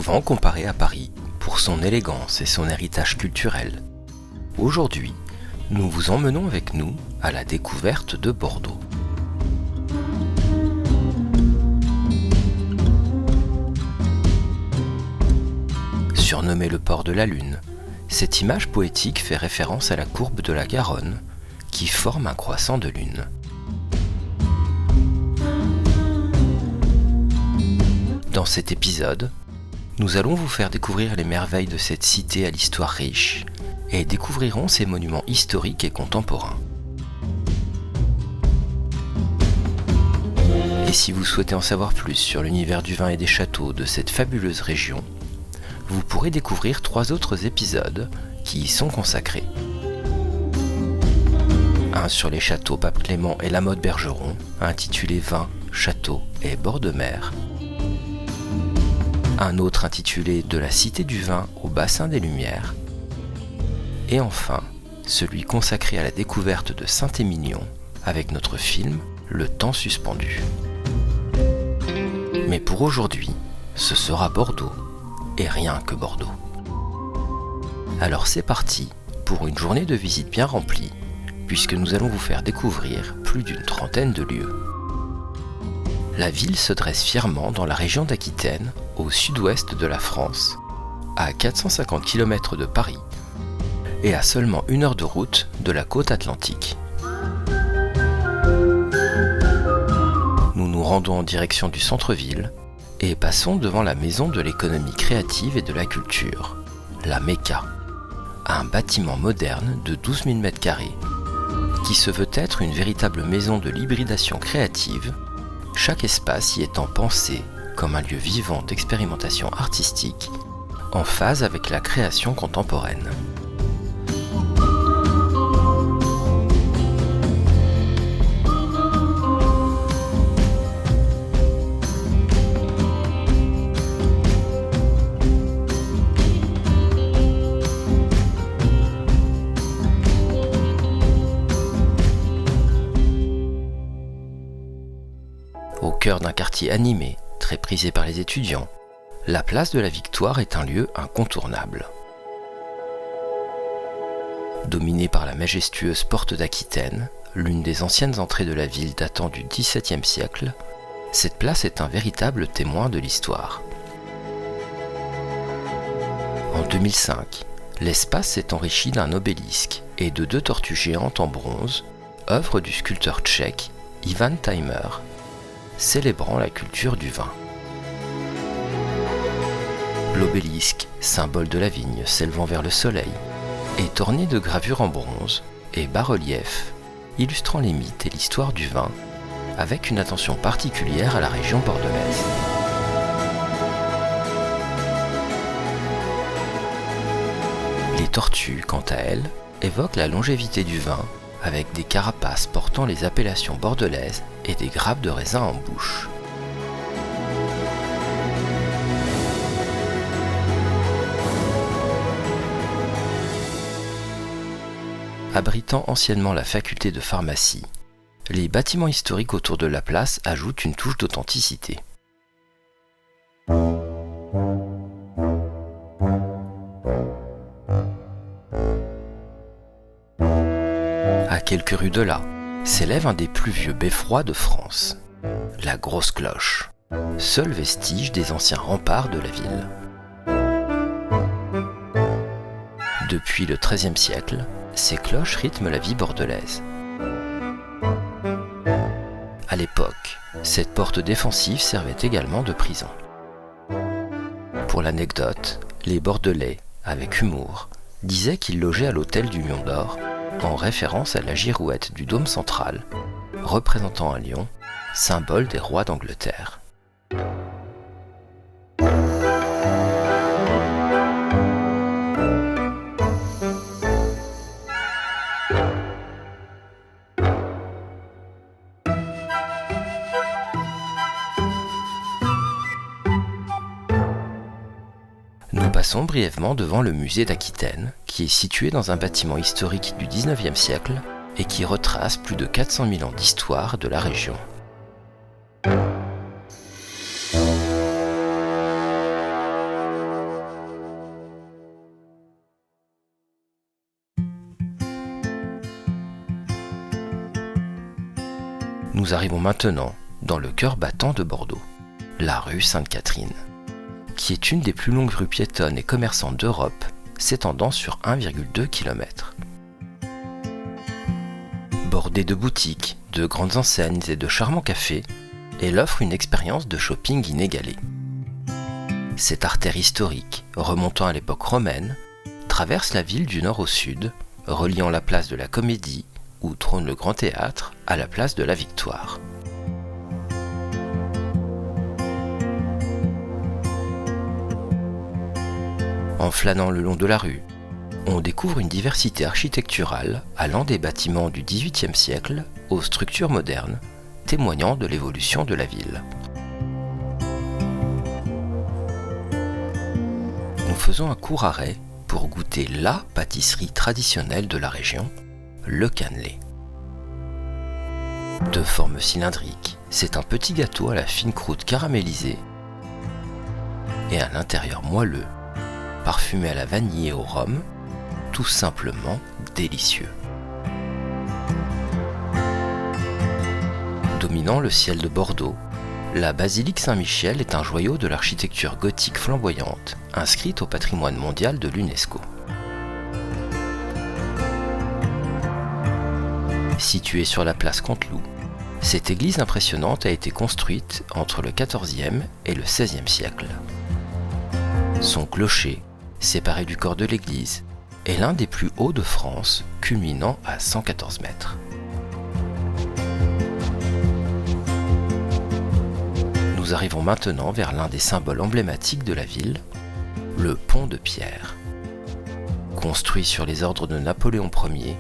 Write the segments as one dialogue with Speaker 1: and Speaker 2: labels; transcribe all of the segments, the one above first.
Speaker 1: souvent comparé à Paris pour son élégance et son héritage culturel. Aujourd'hui, nous vous emmenons avec nous à la découverte de Bordeaux. Surnommé le port de la Lune, cette image poétique fait référence à la courbe de la Garonne qui forme un croissant de lune. Dans cet épisode, nous allons vous faire découvrir les merveilles de cette cité à l'histoire riche et découvrirons ses monuments historiques et contemporains. Et si vous souhaitez en savoir plus sur l'univers du vin et des châteaux de cette fabuleuse région, vous pourrez découvrir 3 autres épisodes qui y sont consacrés. Un sur les châteaux Pape Clément et la Motte Bergeron, intitulé Vin, Château et Bord de mer. Un autre intitulé De la Cité du Vin au Bassin des Lumières. Et enfin, celui consacré à la découverte de Saint-Émilion avec notre film Le Temps Suspendu. Mais pour aujourd'hui, ce sera Bordeaux, et rien que Bordeaux. Alors c'est parti pour une journée de visite bien remplie, puisque nous allons vous faire découvrir plus d'une trentaine de lieux. La ville se dresse fièrement dans la région d'Aquitaine, au sud-ouest de la France, à 450 km de Paris, et à seulement 1 heure de route de la côte atlantique. Nous nous rendons en direction du centre-ville et passons devant la maison de l'économie créative et de la culture, la MECA, un bâtiment moderne de 12 000 m² qui se veut être une véritable maison de l'hybridation créative, chaque espace y étant pensé comme un lieu vivant d'expérimentation artistique en phase avec la création contemporaine. Au cœur d'un quartier animé, très prisé par les étudiants, la place de la Victoire est un lieu incontournable. Dominée par la majestueuse porte d'Aquitaine, l'une des anciennes entrées de la ville datant du XVIIe siècle, cette place est un véritable témoin de l'histoire. En 2005, l'espace s'est enrichi d'un obélisque et de 2 tortues géantes en bronze, œuvre du sculpteur tchèque Ivan Tajmer, célébrant la culture du vin. L'obélisque, symbole de la vigne s'élevant vers le soleil, est orné de gravures en bronze et bas-reliefs illustrant les mythes et l'histoire du vin, avec une attention particulière à la région bordelaise. Les tortues, quant à elles, évoquent la longévité du vin, avec des carapaces portant les appellations bordelaises et des grappes de raisin en bouche. Abritant anciennement la faculté de pharmacie, les bâtiments historiques autour de la place ajoutent une touche d'authenticité. À quelques rues de là, s'élève un des plus vieux beffrois de France, la Grosse Cloche, seul vestige des anciens remparts de la ville. Depuis le XIIIe siècle, ces cloches rythment la vie bordelaise. À l'époque, cette porte défensive servait également de prison. Pour l'anecdote, les Bordelais, avec humour, disaient qu'ils logeaient à l'hôtel du Lion d'Or, en référence à la girouette du dôme central, représentant un lion, symbole des rois d'Angleterre. Nous passons brièvement devant le musée d'Aquitaine, qui est situé dans un bâtiment historique du XIXe siècle et qui retrace plus de 400 000 ans d'histoire de la région. Nous arrivons maintenant dans le cœur battant de Bordeaux, la rue Sainte-Catherine, qui est une des plus longues rues piétonnes et commerçantes d'Europe, s'étendant sur 1,2 km. Bordée de boutiques, de grandes enseignes et de charmants cafés, elle offre une expérience de shopping inégalée. Cette artère historique, remontant à l'époque romaine, traverse la ville du nord au sud, reliant la place de la Comédie, où trône le Grand Théâtre, à la place de la Victoire. En flânant le long de la rue, on découvre une diversité architecturale allant des bâtiments du XVIIIe siècle aux structures modernes, témoignant de l'évolution de la ville. Nous faisons un court arrêt pour goûter la pâtisserie traditionnelle de la région, le cannelé. De forme cylindrique, c'est un petit gâteau à la fine croûte caramélisée et à l'intérieur moelleux, parfumé à la vanille et au rhum, tout simplement délicieux. Dominant le ciel de Bordeaux, la basilique Saint-Michel est un joyau de l'architecture gothique flamboyante, inscrite au patrimoine mondial de l'UNESCO. Située sur la place Canteloup, cette église impressionnante a été construite entre le XIVe et le XVIe siècle. Son clocher, séparé du corps de l'église, est l'un des plus hauts de France, culminant à 114 mètres. Nous arrivons maintenant vers l'un des symboles emblématiques de la ville, le pont de pierre. Construit sur les ordres de Napoléon Ier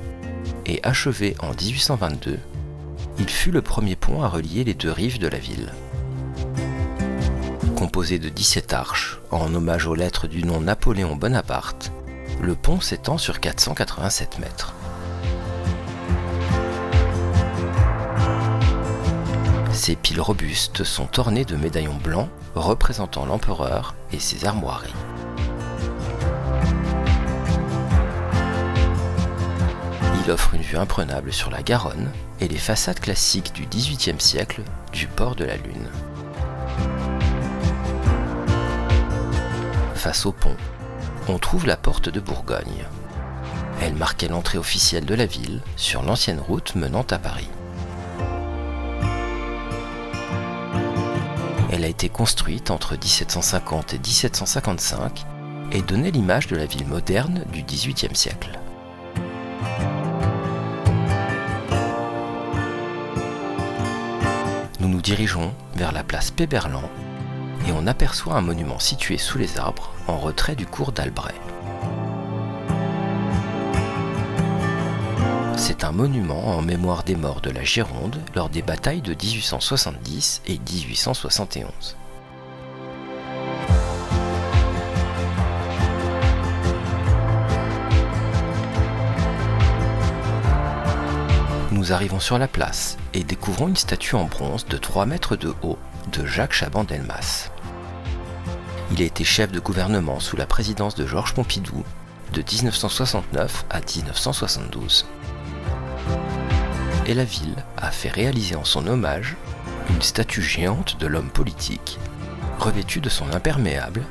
Speaker 1: et achevé en 1822, il fut le premier pont à relier les deux rives de la ville. Composé de 17 arches, en hommage aux lettres du nom Napoléon Bonaparte, le pont s'étend sur 487 mètres. Ses piles robustes sont ornées de médaillons blancs représentant l'empereur et ses armoiries. Il offre une vue imprenable sur la Garonne et les façades classiques du XVIIIe siècle du port de la Lune. Face au pont, on trouve la porte de Bourgogne. Elle marquait l'entrée officielle de la ville sur l'ancienne route menant à Paris. Elle a été construite entre 1750 et 1755 et donnait l'image de la ville moderne du XVIIIe siècle. Nous nous dirigeons vers la place Péberlan et on aperçoit un monument situé sous les arbres en retrait du cours d'Albret. C'est un monument en mémoire des morts de la Gironde lors des batailles de 1870 et 1871. Nous arrivons sur la place et découvrons une statue en bronze de 3 mètres de haut de Jacques Chaban-Delmas. Il a été chef de gouvernement sous la présidence de Georges Pompidou de 1969 à 1972. Et la ville a fait réaliser en son hommage une statue géante de l'homme politique, revêtue de son imperméable,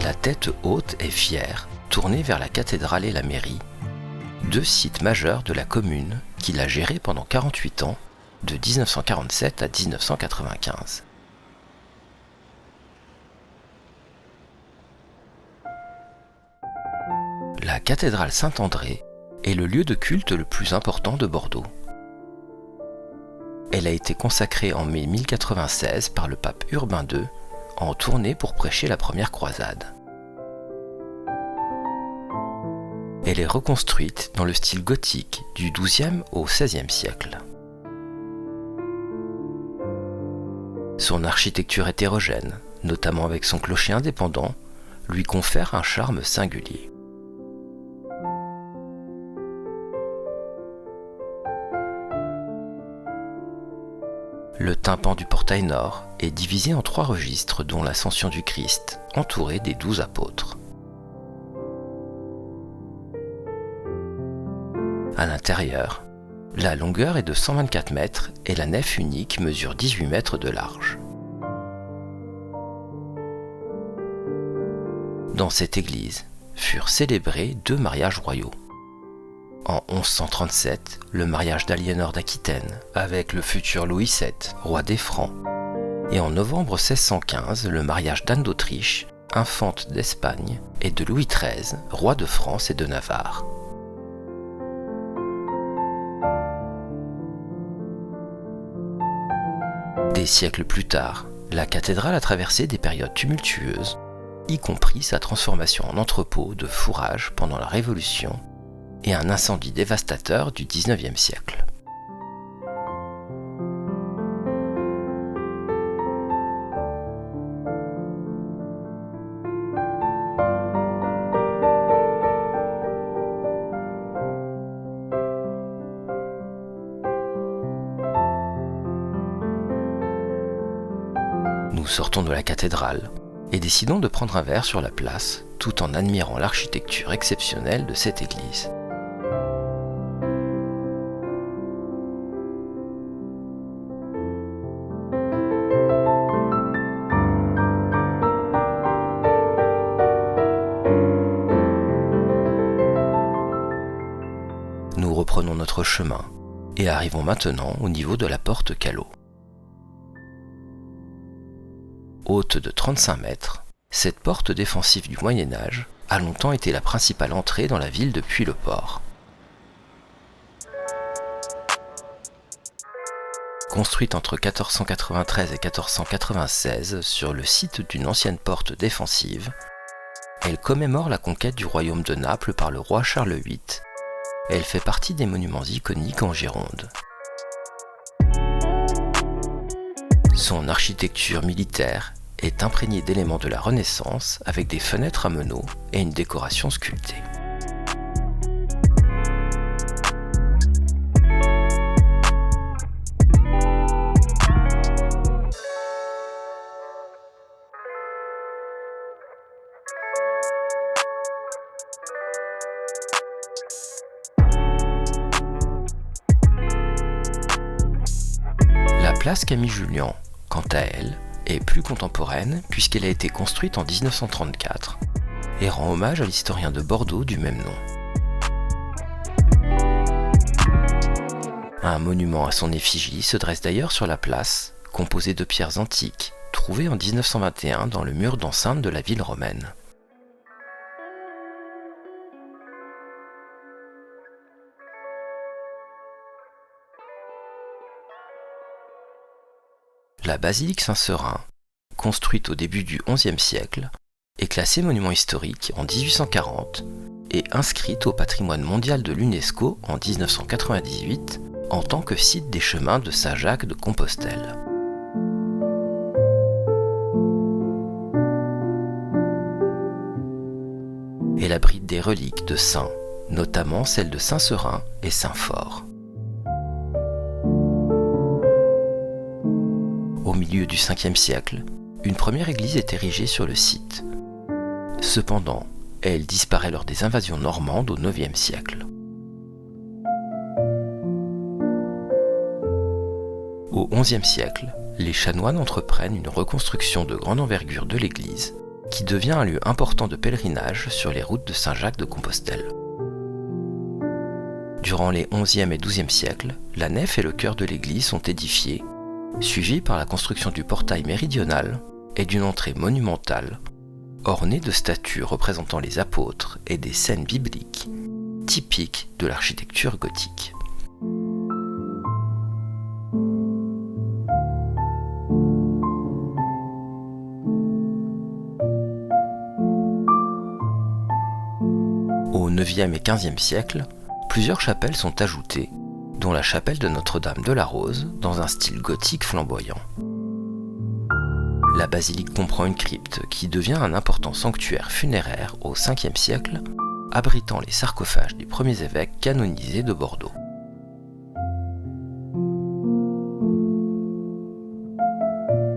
Speaker 1: la tête haute et fière, tournée vers la cathédrale et la mairie, deux sites majeurs de la commune qu'il a gérés pendant 48 ans, de 1947 à 1995. La cathédrale Saint-André est le lieu de culte le plus important de Bordeaux. Elle a été consacrée en mai 1096 par le pape Urbain II en tournée pour prêcher la première croisade. Elle est reconstruite dans le style gothique du XIIe au XVIe siècle. Son architecture hétérogène, notamment avec son clocher indépendant, lui confère un charme singulier. Le tympan du portail nord est divisé en 3 registres dont l'Ascension du Christ, entouré des 12 apôtres. À l'intérieur, La longueur est de 124 mètres et la nef unique mesure 18 mètres de large. Dans cette église furent célébrés 2 mariages royaux. En 1137, le mariage d'Aliénor d'Aquitaine avec le futur Louis VII, roi des Francs, et en novembre 1615, le mariage d'Anne d'Autriche, infante d'Espagne, et de Louis XIII, roi de France et de Navarre. Des siècles plus tard, la cathédrale a traversé des périodes tumultueuses, y compris sa transformation en entrepôt de fourrage pendant la Révolution et un incendie dévastateur du XIXe siècle. Nous sortons de la cathédrale et décidons de prendre un verre sur la place tout en admirant l'architecture exceptionnelle de cette église. Nous reprenons notre chemin et arrivons maintenant au niveau de la porte Callot. Haute de 35 mètres, cette porte défensive du Moyen-Âge a longtemps été la principale entrée dans la ville depuis le port. Construite entre 1493 et 1496 sur le site d'une ancienne porte défensive, elle commémore la conquête du royaume de Naples par le roi Charles VIII. Elle fait partie des monuments iconiques en Gironde. Son architecture militaire est imprégnée d'éléments de la Renaissance avec des fenêtres à meneaux et une décoration sculptée. La place Camille-Jullian, quant à elle, est plus contemporaine puisqu'elle a été construite en 1934 et rend hommage à l'historien de Bordeaux du même nom. Un monument à son effigie se dresse d'ailleurs sur la place, composé de pierres antiques, trouvées en 1921 dans le mur d'enceinte de la ville romaine. La basilique Saint-Seurin, construite au début du XIe siècle, est classée monument historique en 1840 et inscrite au patrimoine mondial de l'UNESCO en 1998 en tant que site des chemins de Saint-Jacques de Compostelle. Elle abrite des reliques de saints, notamment celles de Saint-Seurin et Saint-Phore. Au milieu du Ve siècle, une première église est érigée sur le site. Cependant, elle disparaît lors des invasions normandes au IXe siècle. Au XIe siècle, les chanoines entreprennent une reconstruction de grande envergure de l'église, qui devient un lieu important de pèlerinage sur les routes de Saint-Jacques de Compostelle. Durant les XIe et XIIe siècles, la nef et le chœur de l'église sont édifiés, suivis par la construction du portail méridional et d'une entrée monumentale, ornée de statues représentant les apôtres et des scènes bibliques, typiques de l'architecture gothique. Au IXe et XVe siècle, plusieurs chapelles sont ajoutées, dont la chapelle de Notre-Dame de la Rose, dans un style gothique flamboyant. La basilique comprend une crypte qui devient un important sanctuaire funéraire au Ve siècle, abritant les sarcophages des premiers évêques canonisés de Bordeaux.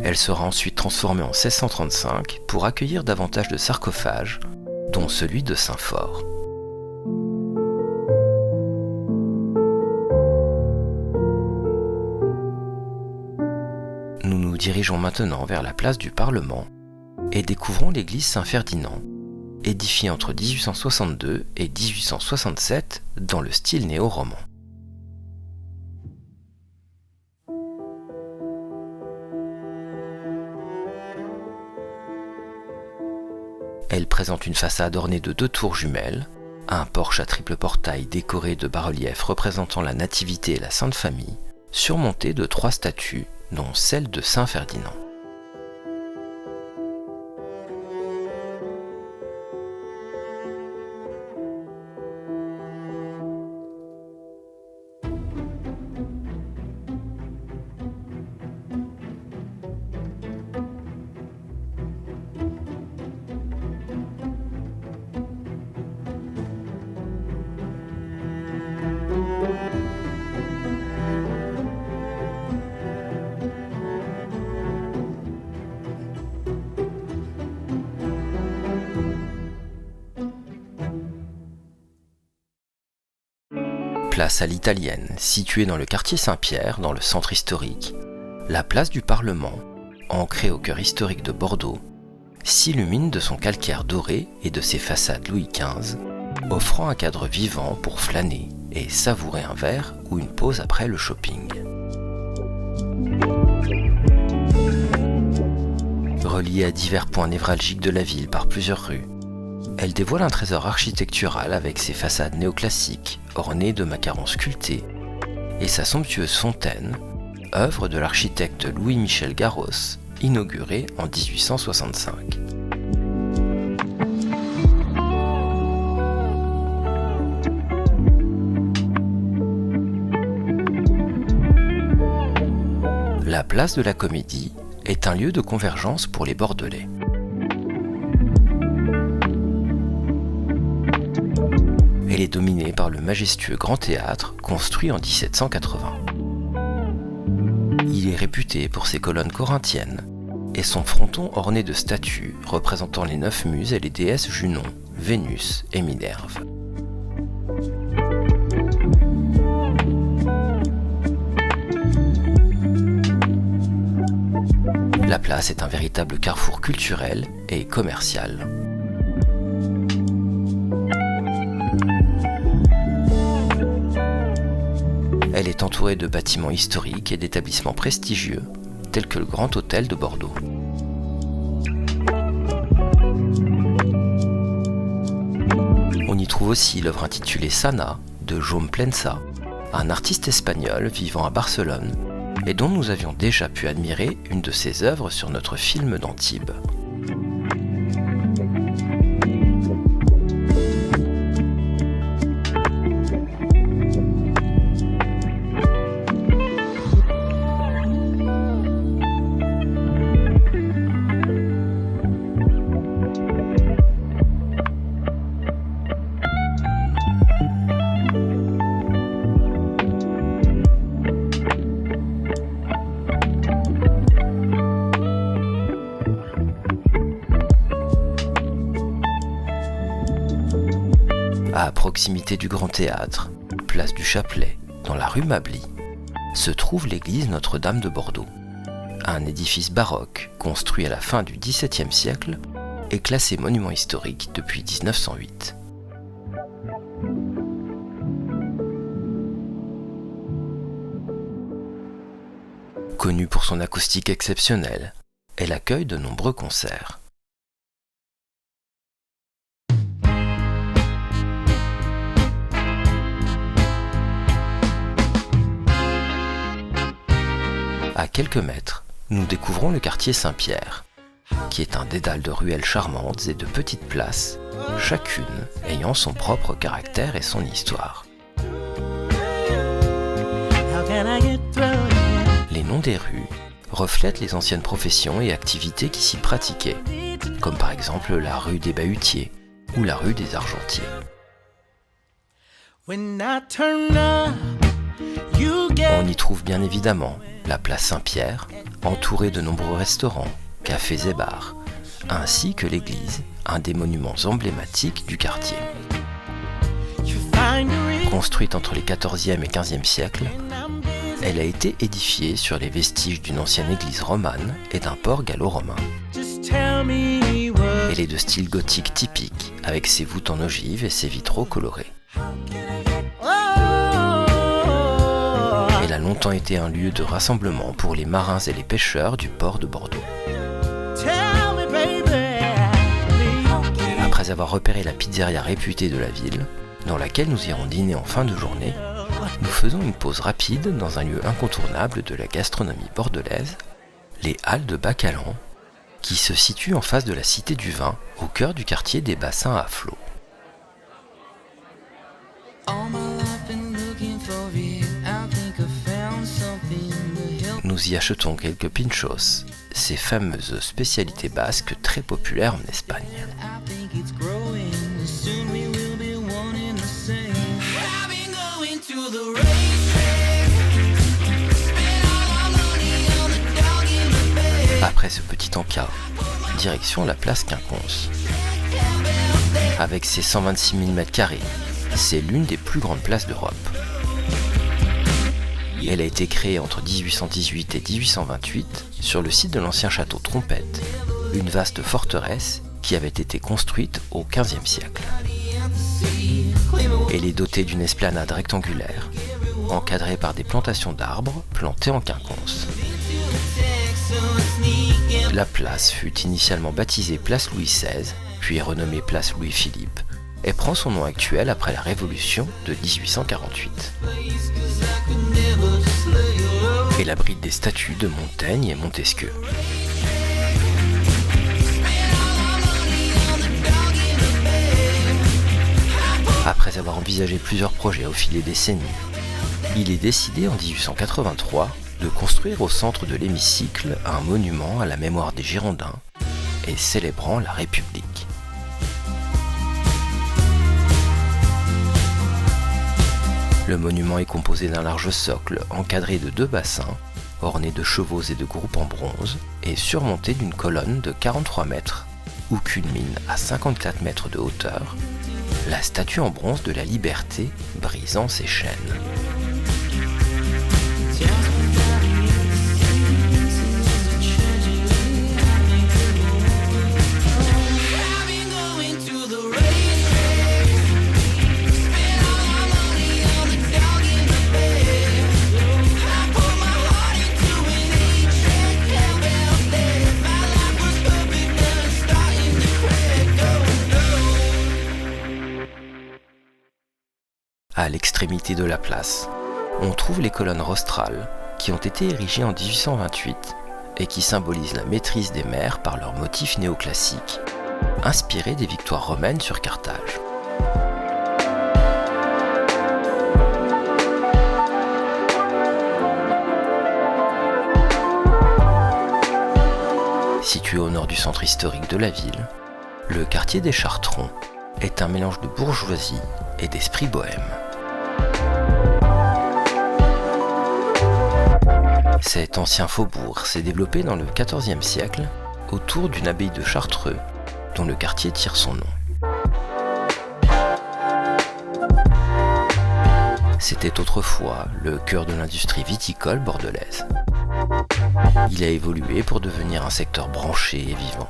Speaker 1: Elle sera ensuite transformée en 1635 pour accueillir davantage de sarcophages, dont celui de Saint-Phore. Nous nous dirigeons maintenant vers la place du Parlement et découvrons l'église Saint-Ferdinand, édifiée entre 1862 et 1867 dans le style néo-roman. Elle présente une façade ornée de 2 tours jumelles, un porche à triple portail décoré de bas-reliefs représentant la Nativité et la Sainte Famille, surmonté de 3 statues, dont celle de Saint Ferdinand. Place à l'italienne, située dans le quartier Saint-Pierre, dans le centre historique, la place du Parlement, ancrée au cœur historique de Bordeaux, s'illumine de son calcaire doré et de ses façades Louis XV, offrant un cadre vivant pour flâner et savourer un verre ou une pause après le shopping. Reliée à divers points névralgiques de la ville par plusieurs rues, elle dévoile un trésor architectural avec ses façades néoclassiques ornées de macarons sculptés et sa somptueuse fontaine, œuvre de l'architecte Louis-Michel Garros, inaugurée en 1865. La place de la Comédie est un lieu de convergence pour les Bordelais. Elle est dominée par le majestueux Grand Théâtre, construit en 1780. Il est réputé pour ses colonnes corinthiennes et son fronton orné de statues représentant les 9 muses et les déesses Junon, Vénus et Minerve. La place est un véritable carrefour culturel et commercial. Elle est entourée de bâtiments historiques et d'établissements prestigieux, tels que le Grand Hôtel de Bordeaux. On y trouve aussi l'œuvre intitulée Sana de Jaume Plensa, un artiste espagnol vivant à Barcelone et dont nous avions déjà pu admirer une de ses œuvres sur notre film d'Antibes. À proximité du Grand Théâtre, place du Chapelet, dans la rue Mably, se trouve l'église Notre-Dame de Bordeaux. Un édifice baroque construit à la fin du XVIIe siècle et classé monument historique depuis 1908. Connue pour son acoustique exceptionnelle, elle accueille de nombreux concerts. À quelques mètres, nous découvrons le quartier Saint-Pierre, qui est un dédale de ruelles charmantes et de petites places, chacune ayant son propre caractère et son histoire. Les noms des rues reflètent les anciennes professions et activités qui s'y pratiquaient, comme par exemple la rue des Bahutiers ou la rue des Argentiers. On y trouve bien évidemment la place Saint-Pierre, entourée de nombreux restaurants, cafés et bars, ainsi que l'église, un des monuments emblématiques du quartier. Construite entre les XIVe et XVe siècles, Elle a été édifiée sur les vestiges d'une ancienne église romane et d'un port gallo-romain. Elle est de style gothique typique, avec ses voûtes en ogive et ses vitraux colorés. Elle a longtemps été un lieu de rassemblement pour les marins et les pêcheurs du port de Bordeaux. Après avoir repéré la pizzeria réputée de la ville, dans laquelle nous irons dîner en fin de journée, nous faisons une pause rapide dans un lieu incontournable de la gastronomie bordelaise, les Halles de Bacalan, qui se situe en face de la Cité du Vin, au cœur du quartier des Bassins à Flot. Nous y achetons quelques pinchos, ces fameuses spécialités basques très populaires en Espagne. Après ce petit encas, direction la place Quinconce. Avec ses 126 000 m², c'est l'une des plus grandes places d'Europe. Elle a été créée entre 1818 et 1828 sur le site de l'ancien château Trompette, une vaste forteresse qui avait été construite au XVe siècle. Elle est dotée d'une esplanade rectangulaire, encadrée par des plantations d'arbres plantés en quinconce. La place fut initialement baptisée place Louis XVI, puis renommée place Louis-Philippe, et prend son nom actuel après la Révolution de 1848. Elle abrite des statues de Montaigne et Montesquieu. Après avoir envisagé plusieurs projets au fil des décennies, il est décidé en 1883 de construire au centre de l'hémicycle un monument à la mémoire des Girondins et célébrant la République. Le monument est composé d'un large socle encadré de 2 bassins, ornés de chevaux et de groupes en bronze, et surmonté d'une colonne de 43 mètres, où culmine à 54 mètres de hauteur la statue en bronze de la Liberté brisant ses chaînes. À l'extrémité de la place, on trouve les colonnes rostrales qui ont été érigées en 1828 et qui symbolisent la maîtrise des mers par leurs motifs néoclassiques, inspirés des victoires romaines sur Carthage. Situé au nord du centre historique de la ville, le quartier des Chartrons est un mélange de bourgeoisie et d'esprit bohème. Cet ancien faubourg s'est développé dans le XIVe siècle autour d'une abbaye de Chartreux dont le quartier tire son nom. C'était autrefois le cœur de l'industrie viticole bordelaise. Il a évolué pour devenir un secteur branché et vivant.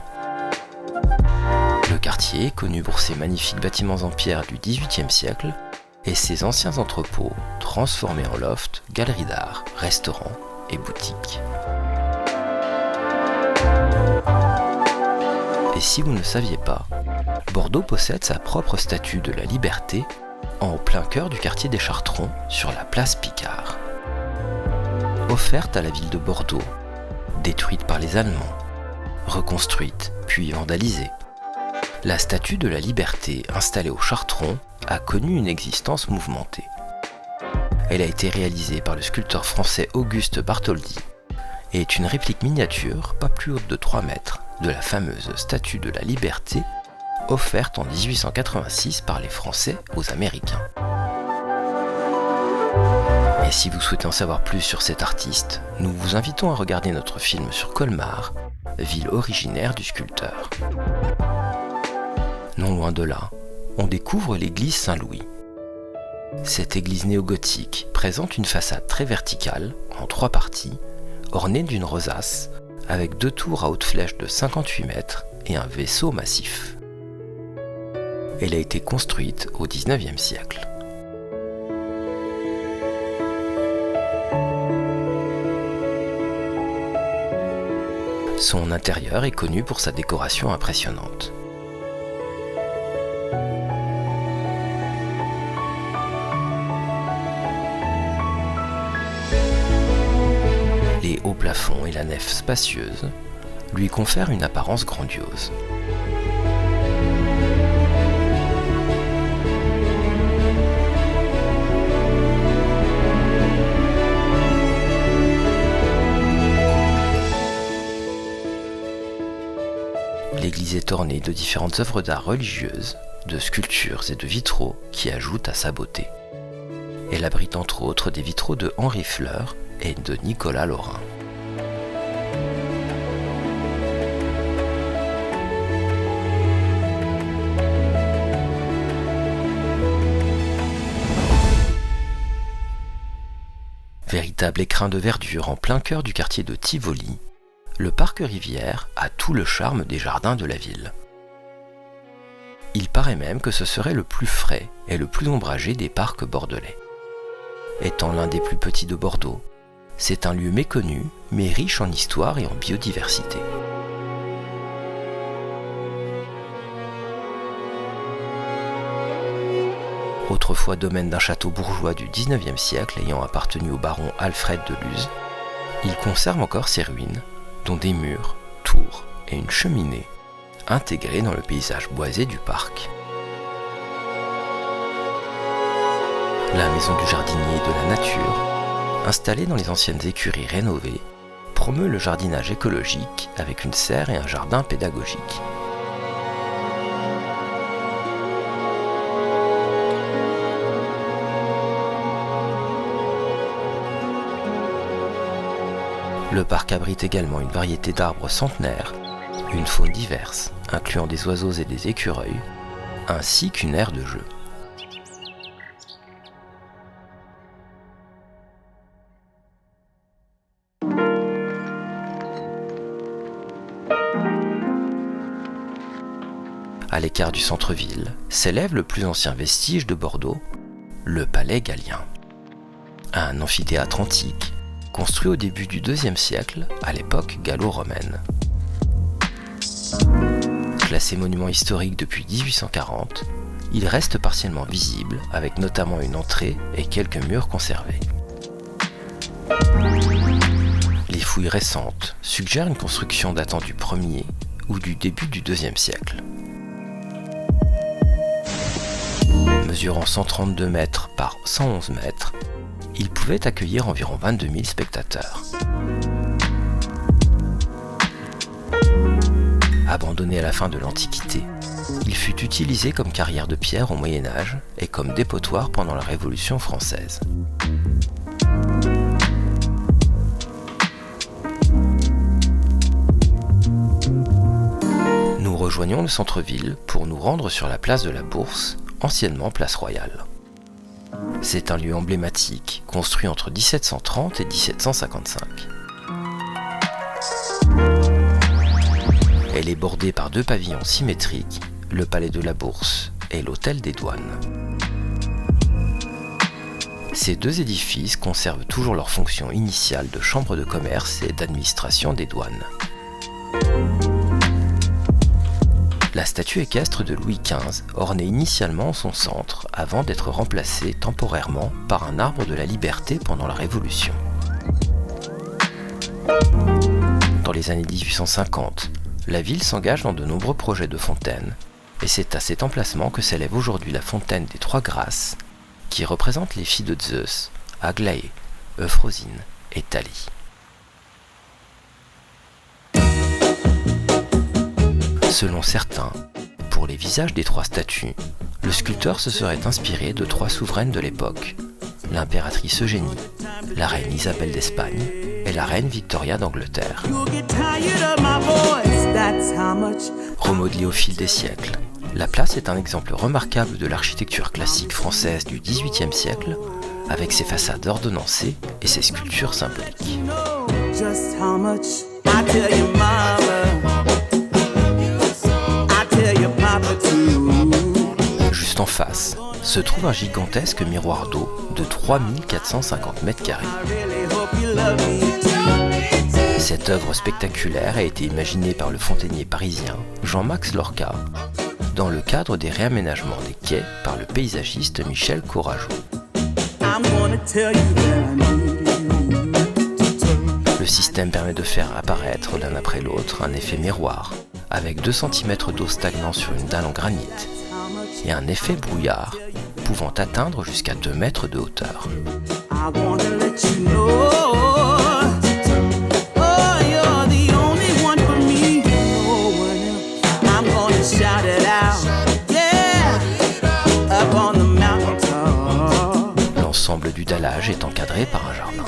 Speaker 1: Le quartier, connu pour ses magnifiques bâtiments en pierre du XVIIIe siècle, et ses anciens entrepôts transformés en loft, galeries d'art, restaurants et boutiques. Et si vous ne saviez pas, Bordeaux possède sa propre statue de la Liberté en plein cœur du quartier des Chartrons sur la place Picard. Offerte à la ville de Bordeaux, détruite par les Allemands, reconstruite puis vandalisée, la statue de la Liberté installée au Chartron a connu une existence mouvementée. Elle a été réalisée par le sculpteur français Auguste Bartholdi et est une réplique miniature, pas plus haute de 3 mètres, de la fameuse statue de la Liberté offerte en 1886 par les Français aux Américains. Et si vous souhaitez en savoir plus sur cet artiste, nous vous invitons à regarder notre film sur Colmar, ville originaire du sculpteur. Non loin de là, on découvre l'église Saint-Louis. Cette église néo-gothique présente une façade très verticale, en 3 parties, ornée d'une rosace, avec 2 tours à haute flèche de 58 mètres et un vaisseau massif. Elle a été construite au XIXe siècle. Son intérieur est connu pour sa décoration impressionnante. Les hauts plafonds et la nef spacieuse lui confèrent une apparence grandiose. L'église est ornée de différentes œuvres d'art religieuses, de sculptures et de vitraux qui ajoutent à sa beauté. Elle abrite entre autres des vitraux de Henri Fleur et de Nicolas Lorrain. Véritable écrin de verdure en plein cœur du quartier de Tivoli, le parc Rivière a tout le charme des jardins de la ville. Il paraît même que ce serait le plus frais et le plus ombragé des parcs bordelais. Étant l'un des plus petits de Bordeaux, c'est un lieu méconnu mais riche en histoire et en biodiversité. Autrefois domaine d'un château bourgeois du XIXe siècle ayant appartenu au baron Alfred de Luz, il conserve encore ses ruines, dont des murs, tours et une cheminée, intégrés dans le paysage boisé du parc. La maison du jardinier et de la nature, installée dans les anciennes écuries rénovées, promeut le jardinage écologique avec une serre et un jardin pédagogique. Le parc abrite également une variété d'arbres centenaires, une faune diverse, incluant des oiseaux et des écureuils, ainsi qu'une aire de jeu. À l'écart du centre-ville s'élève le plus ancien vestige de Bordeaux, le Palais Gallien. Un amphithéâtre antique, construit au début du IIe siècle, à l'époque gallo-romaine. Classé monument historique depuis 1840, il reste partiellement visible, avec notamment une entrée et quelques murs conservés. Les fouilles récentes suggèrent une construction datant du 1er ou du début du IIe siècle. Mesurant 132 mètres par 111 mètres, il pouvait accueillir environ 22 000 spectateurs. Abandonné à la fin de l'Antiquité, il fut utilisé comme carrière de pierre au Moyen-Âge et comme dépotoir pendant la Révolution française. Nous rejoignons le centre-ville pour nous rendre sur la place de la Bourse, anciennement place Royale. C'est un lieu emblématique, construit entre 1730 et 1755. Elle est bordée par 2 pavillons symétriques, le palais de la Bourse et l'hôtel des douanes. Ces 2 édifices conservent toujours leur fonction initiale de chambre de commerce et d'administration des douanes. La statue équestre de Louis XV ornait initialement son centre avant d'être remplacée temporairement par un arbre de la liberté pendant la Révolution. Dans les années 1850, la ville s'engage dans de nombreux projets de fontaines, et c'est à cet emplacement que s'élève aujourd'hui la fontaine des Trois Grâces, qui représente les filles de Zeus, Aglaé, Euphrosine et Thalie. Selon certains, pour les visages des 3 statues, le sculpteur se serait inspiré de 3 souveraines de l'époque, l'impératrice Eugénie, la reine Isabelle d'Espagne et la reine Victoria d'Angleterre. Remodelée au fil des siècles, La place est un exemple remarquable de l'architecture classique française du XVIIIe siècle, avec ses façades ordonnancées et ses sculptures symboliques. Juste en face, se trouve un gigantesque miroir d'eau de 3450 mètres carrés. Cette œuvre spectaculaire a été imaginée par le fontainier parisien Jean-Max Lorca dans le cadre des réaménagements des quais par le paysagiste Michel Courajot. Le système permet de faire apparaître l'un après l'autre un effet miroir, avec 2 cm d'eau stagnant sur une dalle en granit, et un effet brouillard pouvant atteindre jusqu'à 2 mètres de hauteur. L'ensemble du dallage est encadré par un jardin.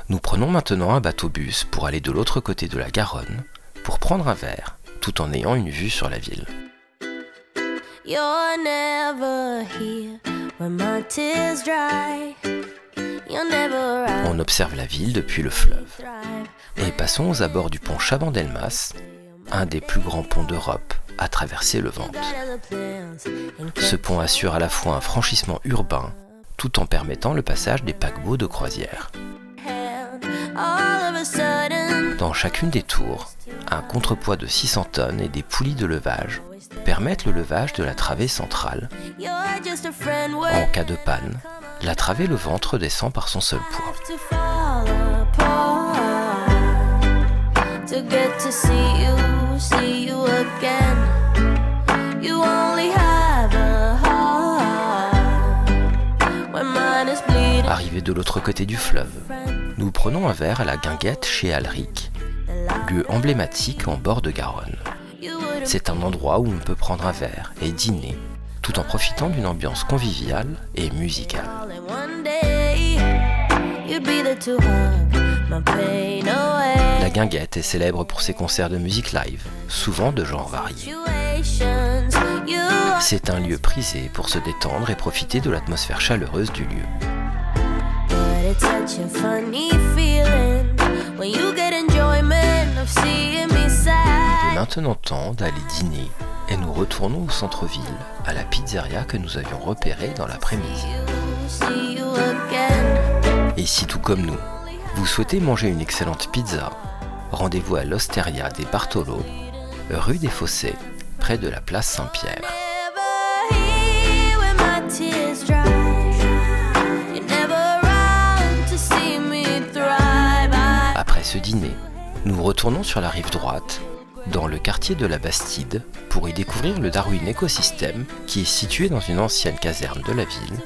Speaker 1: Nous prenons maintenant un bateau-bus pour aller de l'autre côté de la Garonne pour prendre un verre, tout en ayant une vue sur la ville. On observe la ville depuis le fleuve. Et passons aux abords du pont Chabandelmas, un des plus grands ponts d'Europe à traverser le Ventoux. Ce pont assure à la fois un franchissement urbain, tout en permettant le passage des paquebots de croisière. Dans chacune des tours, un contrepoids de 600 tonnes et des poulies de levage permettent le levage de la travée centrale. En cas de panne, la travée le ventre descend par son seul poids. Arrivé de l'autre côté du fleuve, nous prenons un verre à la Guinguette chez Alric, lieu emblématique en bord de Garonne. C'est un endroit où on peut prendre un verre et dîner, tout en profitant d'une ambiance conviviale et musicale. La Guinguette est célèbre pour ses concerts de musique live, souvent de genres variés. C'est un lieu prisé pour se détendre et profiter de l'atmosphère chaleureuse du lieu. Il est maintenant temps d'aller dîner et nous retournons au centre-ville, à la pizzeria que nous avions repérée dans l'après-midi. Et si tout comme nous, vous souhaitez manger une excellente pizza, rendez-vous à l'Osteria des Bartolo, rue des Fossés, près de la place Saint-Pierre. Après ce dîner, nous retournons sur la rive droite, dans le quartier de la Bastide, pour y découvrir le Darwin Ecosystem, qui est situé dans une ancienne caserne de la ville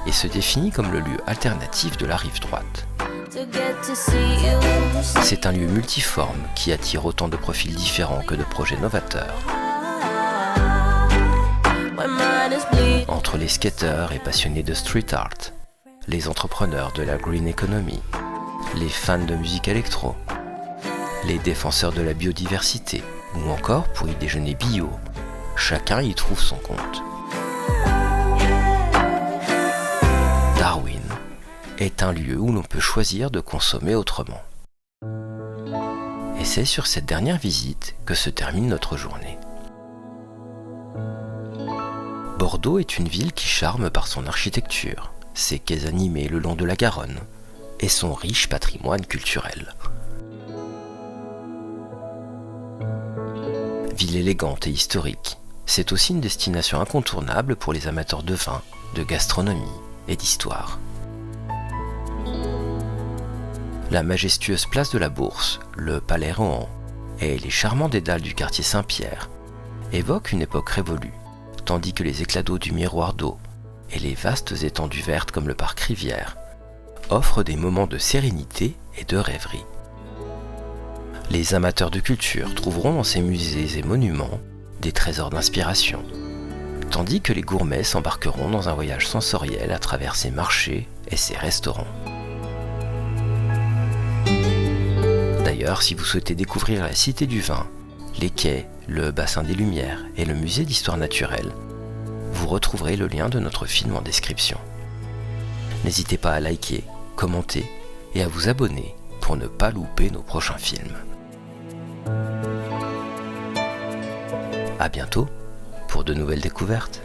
Speaker 1: et se définit comme le lieu alternatif de la rive droite. C'est un lieu multiforme qui attire autant de profils différents que de projets novateurs. Entre les skateurs et passionnés de street art, les entrepreneurs de la green economy, les fans de musique électro, les défenseurs de la biodiversité, ou encore pour y déjeuner bio, chacun y trouve son compte. Darwin est un lieu où l'on peut choisir de consommer autrement. Et c'est sur cette dernière visite que se termine notre journée. Bordeaux est une ville qui charme par son architecture, ses quais animés le long de la Garonne et son riche patrimoine culturel. Ville élégante et historique, c'est aussi une destination incontournable pour les amateurs de vin, de gastronomie et d'histoire. La majestueuse place de la Bourse, le Palais Rohan et les charmants dédales du quartier Saint-Pierre évoquent une époque révolue, tandis que les éclats d'eau du miroir d'eau et les vastes étendues vertes comme le parc Rivière offrent des moments de sérénité et de rêverie. Les amateurs de culture trouveront dans ces musées et monuments des trésors d'inspiration, tandis que les gourmets s'embarqueront dans un voyage sensoriel à travers ces marchés et ses restaurants. D'ailleurs, si vous souhaitez découvrir la Cité du Vin, les quais, le bassin des Lumières et le musée d'histoire naturelle, vous retrouverez le lien de notre film en description. N'hésitez pas à liker, commenter et à vous abonner pour ne pas louper nos prochains films. À bientôt pour de nouvelles découvertes.